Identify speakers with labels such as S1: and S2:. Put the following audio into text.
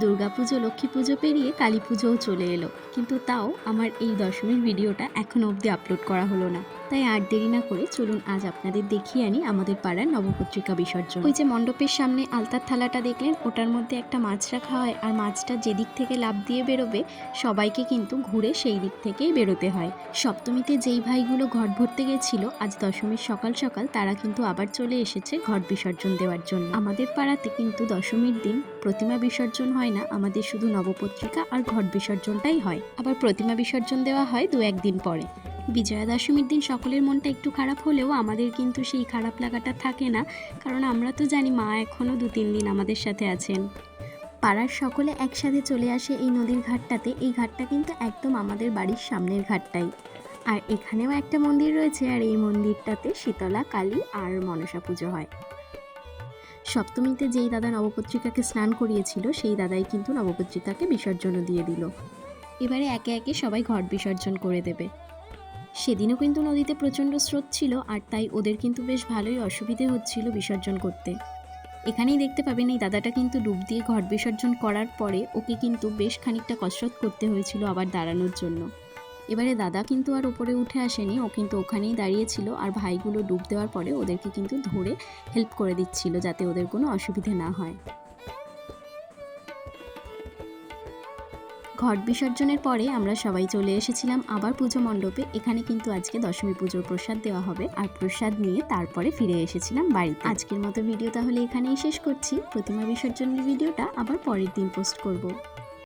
S1: দুর্গাপুজো লক্ষ্মী পুজো পেরিয়ে কালী পুজোও চলে এলো, কিন্তু তাও আমার এই দশমীর ভিডিওটা এখনও অবধি আপলোড করা হলো না। তাই আর দেরি না করে চলুন আজ আপনাদের দেখিয়ে আনি আমাদের পাড়ার নবপত্রিকা বিসর্জন। ওই যে মণ্ডপের সামনে আলতার থালাটা দেখলেন, ওটার মধ্যে একটা মাছ রাখা হয়, আর মাছটা যেদিক থেকে লাফ দিয়ে বেরোবে সবাইকে কিন্তু ঘুরে সেই দিক থেকেই বেরোতে হয়। সপ্তমীতে যেই ভাইগুলো ঘট ভরতে গেছিল, আজ দশমীর সকাল সকাল তারা কিন্তু আবার চলে এসেছে ঘট বিসর্জন দেওয়ার জন্য। আমাদের পাড়াতে কিন্তু দশমীর দিন প্রতিমা বিসর্জন হয় না, আমাদের শুধু নবপত্রিকা আর ঘট বিসর্জনটাই হয়। আবার প্রতিমা বিসর্জন দেওয়া হয় 2-1 দিন পরে। বিজয়া দশমীর দিন সকলের মনটা একটু খারাপ হলেও আমাদের কিন্তু সেই খারাপ লাগাটা থাকে না, কারণ আমরা তো জানি মা এখনও 2-3 দিন আমাদের সাথে আছেন। পাড়ার সকলে একসাথে চলে আসে এই নদীর ঘাটটাতে। এই ঘাটটা কিন্তু একদম আমাদের বাড়ির সামনের ঘাটটাই। আর এখানেও একটা মন্দির রয়েছে, আর এই মন্দিরটাতে শীতলা, কালী আর মনসা পুজো হয়। সপ্তমীতে যেই দাদা নবপত্রিকাকে স্নান করিয়েছিল, সেই দাদাই কিন্তু নবপত্রিকাকে বিসর্জনও দিয়ে দিল। এবারে একে একে সবাই ঘট বিসর্জন করে দেবে। সেদিনও কিন্তু নদীতে প্রচণ্ড স্রোত ছিল, আর তাই ওদের কিন্তু বেশ ভালোই অসুবিধে হচ্ছিল বিসর্জন করতে। এখানেই দেখতে পাবেন এই দাদাটা কিন্তু ডুব দিয়ে ঘট বিসর্জন করার পরে ওকে কিন্তু বেশ খানিকটা কসরত করতে হয়েছিল আবার দাঁড়ানোর জন্য। এবারে দাদা কিন্তু আর ওপরে উঠে আসেনি, ও কিন্তু ওখানেই দাঁড়িয়েছিল, আর ভাইগুলো ডুব দেওয়ার পরে ওদেরকে কিন্তু ধরে হেল্প করে দিচ্ছিল যাতে ওদের কোনো অসুবিধে না হয়। ঘট বিসর্জনের পরে আমরা সবাই চলে এসেছিলাম আবার পুজো মণ্ডপে। এখানে কিন্তু আজকে দশমী পুজোর প্রসাদ দেওয়া হবে, আর প্রসাদ নিয়ে তারপরে ফিরে এসেছিলাম বাড়িতে। আজকের মতো ভিডিও তাহলে এখানেই শেষ করছি। প্রতিমা বিসর্জনের ভিডিওটা আবার পরের দিন পোস্ট করব।